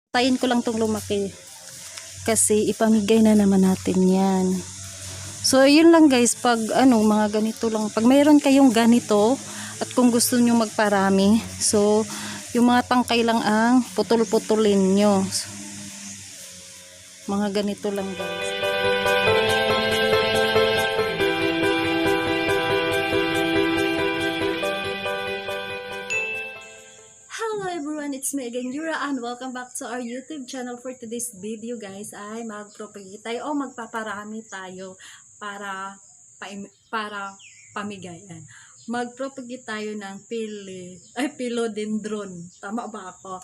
Tayin ko lang tong lumaki. Kasi ipamigay na naman natin yan. So, yun lang guys. Pag mga ganito lang. Pag mayroon kayong ganito, at kung gusto nyo magparami, so, yung mga tangkay lang ang putol-putulin nyo. Mga ganito lang guys. Hello everyone, it's me again, Yura, and welcome back to our YouTube channel. For today's video guys ay magpropagate tayo o magpaparami tayo para pamigayan. Magpropagate tayo ng philodendron. Tama ba ako?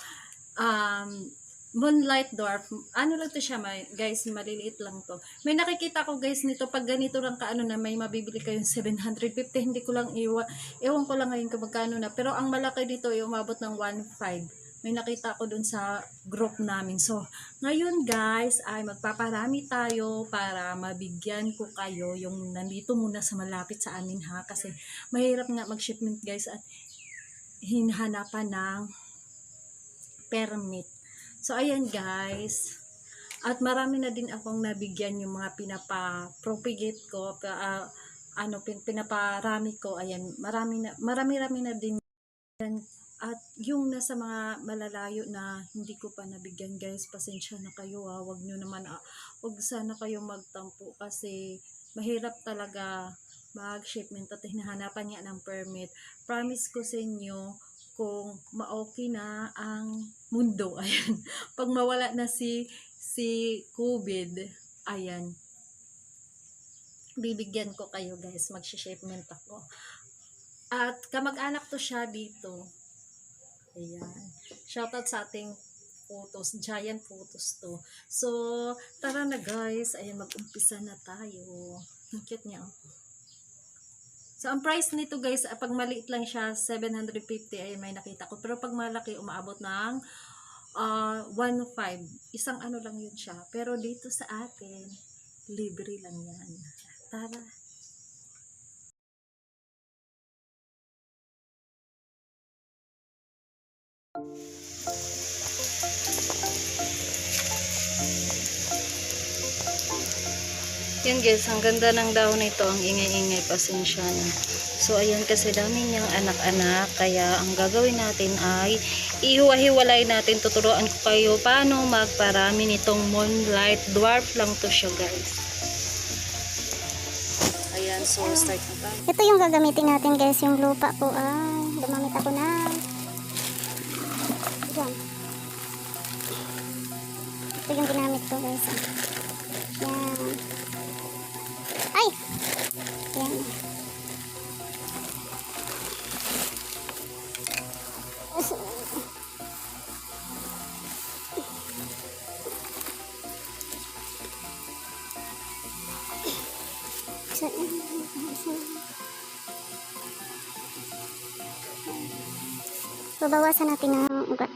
Moonlight dwarf. Ano lang to siya, guys, maliliit lang to. May nakikita ko guys nito, pag ganito lang kaano na may mabibili kayong 750, hindi ko lang ewan ko lang ngayon kung magkano na. Pero ang malaki dito ay umabot ng 1.5. May nakita ko dun sa group namin. So, ngayon guys, ay magpaparami tayo para mabigyan ko kayo yung nandito muna sa malapit sa amin ha. Kasi mahirap nga mag-shipment guys at hinahanapan ng permit. So, ayan guys. At marami na din akong nabigyan yung mga pinapa-propagate ko. Pinaparami ko. Ayan, marami na din. At yung nasa mga malalayo na hindi ko pa nabigyan guys, pasensya na kayo ha. Wag sana kayo magtampo kasi mahirap talaga mag-shipment at hinahanapan niya ng permit. Promise ko sa inyo, kung ma-okay na ang mundo, ayan, pag mawala na si COVID, ayan, bibigyan ko kayo guys, mag-shipment ako. At kamag-anak to siya dito. Ayan. Shoutout sa ating photos, giant photos to. So, tara na guys, ayan, mag-umpisa na tayo. Ang cute niya. So, ang price nito guys, pag maliit lang siya, 750, ay may nakita ko. Pero pag malaki, umaabot ng 1.5. Isang ano lang yun siya. Pero dito sa atin, libre lang yan. Tara. Yan guys, ang ganda ng dahon nito, ang ingay-ingay, pasensya na. So ayan, kasi dami niyang anak-anak, kaya ang gagawin natin ay ihiwa-hiwalay natin. Tuturuan ko kayo paano magparami nitong moonlight dwarf lang to siya guys. Ayan, so start na tayo. Ito yung gagamitin natin guys, yung lupa ko ay gumamit ako na yan. Ito yung ginamit ko guys. Yan. Ay! Yan. So, bawasan natin ng ugat.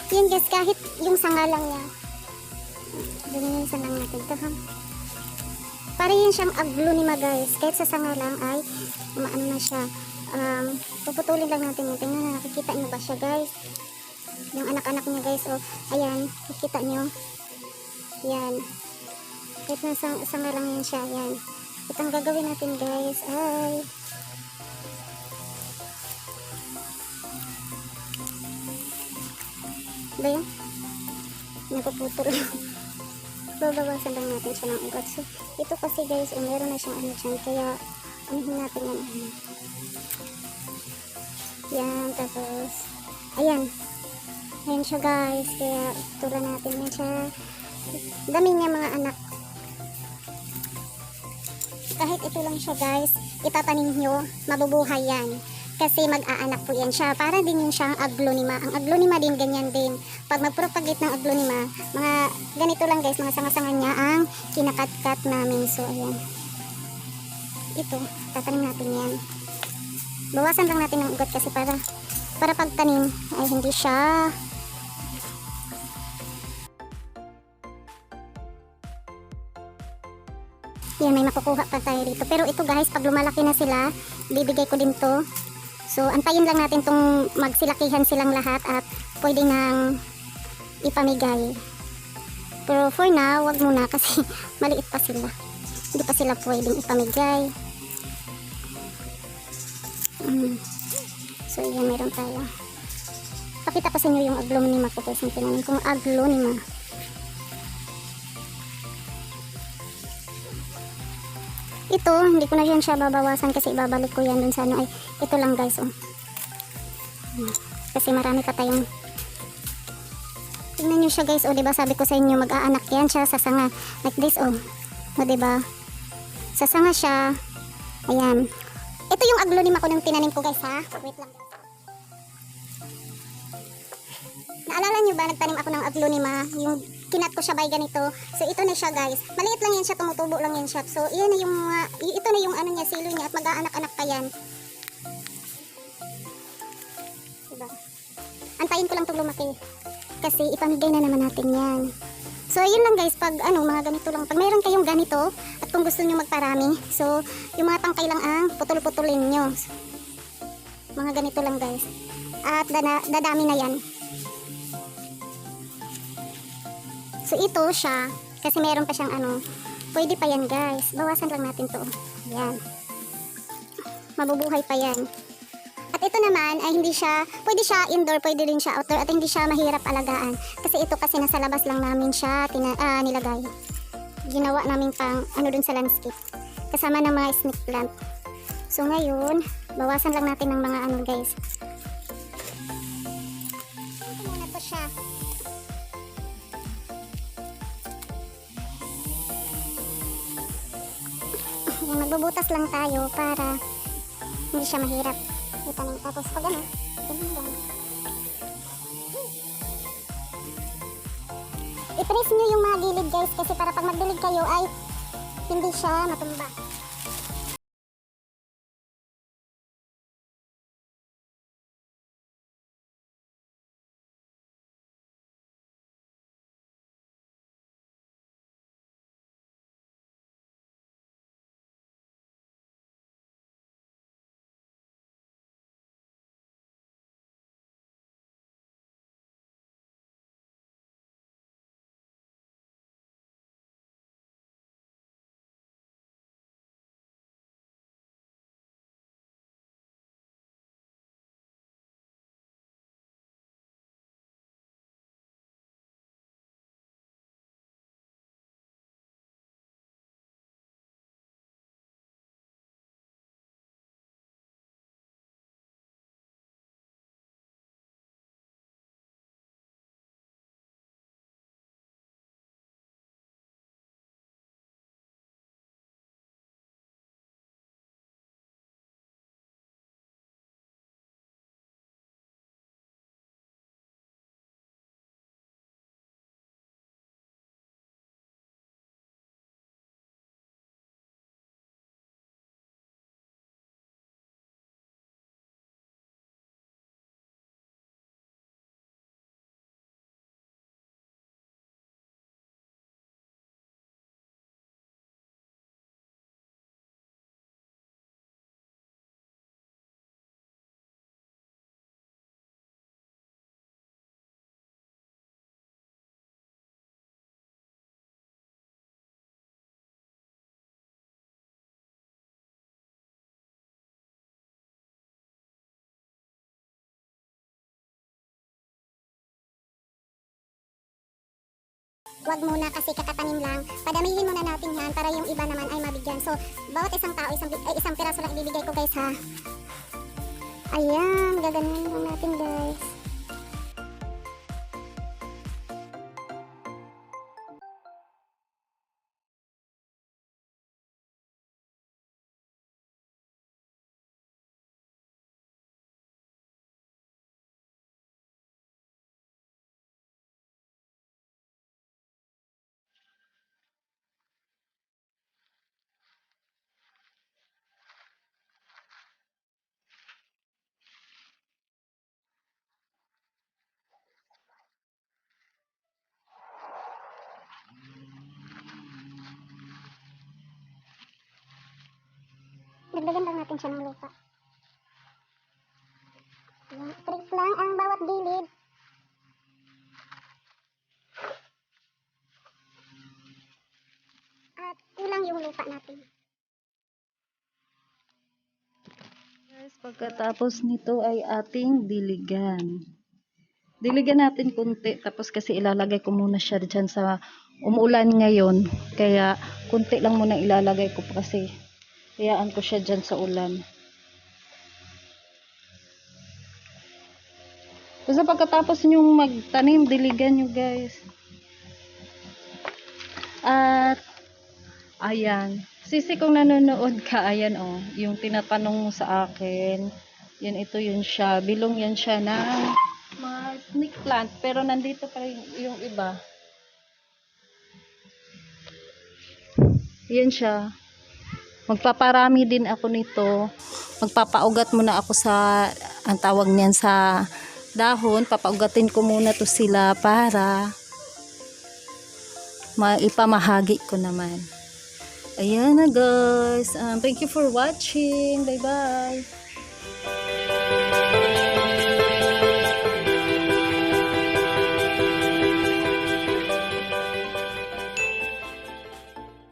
Yan guys, kahit yung sanga lang niya. Dininisan lang natin ito ha. Para yun siyang aglo ni guys. Kahit sa sanga lang ay maano na siya. Puputulin lang natin yun. Tingnan na, nakikita nyo ba siya guys? Yung anak-anak niya guys. O, ayan, nakikita nyo. Yan. Kahit na sanga lang yun siya. Yan. Itong gagawin natin guys ay ba yun? Napuputol. Babawasan lang natin siya ng ugat. So, ito kasi guys, meron na siyang ano dyan. Kaya, anuhin natin yan. Yan, tapos, ayan. Ayan siya guys. Kaya, itsura natin. Yan siya. Dami niya mga anak. Kahit ito lang siya guys, itatanim nyo, mabubuhay yan. Kasi mag-aanak po yan siya. Para din yun siyang aglonema. Ang aglonema din, ganyan din. Pag mag-propagate ng aglonema, mga ganito lang guys, mga sanga-sanga niya ang kinakat-kat namin. So, ayan. Ito, tatanim natin yan. Bawasan lang natin ng ugat kasi para pagtanim ay hindi siya yan, may makukuha pa tayo dito. Pero ito guys, pag lumalaki na sila, bibigay ko din to. So, antayin lang natin tong magsilakihan silang lahat at pwede nang ipamigay. Pero for now, wag muna kasi maliit pa sila. Hindi pa sila pwedeng ipamigay. So, yan, meron tayo. Pakita ko sa inyo yung aglonema ko guys. Yung tinanin kong aglonema. Ito, hindi ko na yan siya babawasan kasi ibabalik ko yan dun sa ano. Ay, ito lang guys, oh. Kasi marami pa tayong tingnan nyo siya guys, oh, diba sabi ko sa inyo mag-aanak yan siya sa sanga like this, oh. O, diba sa sanga siya. Ayan, ito yung aglonema ko nung tinanim ko guys, ha. Wait lang guys. Naalala nyo ba nagtanim ako ng aglonema, yung kinat ko siya by ganito. So ito na siya guys. Maliit lang yan siya, tumutubo lang yan siya. So iyan na yung ito na yung ano niya, silo niya at mag-aanak-anak pa yan. Diba? Antayin ko lang itong lumaki. Kasi ipamigay na naman natin yan. So yun lang guys, pag mga ganito lang. Pag mayroon kayong ganito at kung gusto nyo magparami, so yung mga tangkay lang ang putol-putulin nyo. Mga ganito lang guys. At dadami na yan. So ito siya, kasi meron pa siyang pwede pa yan guys. Bawasan lang natin to. Yan. Mabubuhay pa yan. At ito naman ay hindi siya, pwede siya indoor, pwede rin siya outdoor at hindi siya mahirap alagaan. Kasi ito kasi nasa labas lang namin siya nilagay. Ginawa namin pang dun sa landscape. Kasama ng mga snake plant. So ngayon, bawasan lang natin ng mga guys. Ito muna to siya. Yan, magbubutas lang tayo para hindi siya mahirap itanim. Tapos pag ganun lang. I-press nyo yung mga gilid guys kasi para pag magdilig kayo ay hindi siya matumba. Wag muna kasi kakatanim lang. Padamihin muna natin yan para yung iba naman ay mabigyan. So, bawat isang tao, isang piraso lang ibibigay ko guys ha. Ayan, gaganyan lang natin guys. Dagdagan lang natin siya ng lupa. Ayan, trick lang ang bawat gilid. At kulang yung lupa natin. Guys, pagkatapos nito ay ating diligan. Diligan natin kunti, tapos kasi ilalagay ko muna siya dyan sa umuulan ngayon. Kaya kunti lang muna ilalagay ko kasi hayaan ko siya dyan sa ulan. Basta pagkatapos nyong magtanim, diligan nyo guys. At ayan, sisi kung nanonood ka, ayan oh, yung tinatanong mo sa akin, yan ito yun siya, bilong yan siya ng mga snake plant, pero nandito pa rin yung iba. Yan siya. Magpaparami din ako nito. Magpapaugat muna ako sa, ang tawag niyan, sa dahon. Papaugatin ko muna to sila para ipamahagi ko naman. Ayan na guys. Thank you for watching. Bye bye.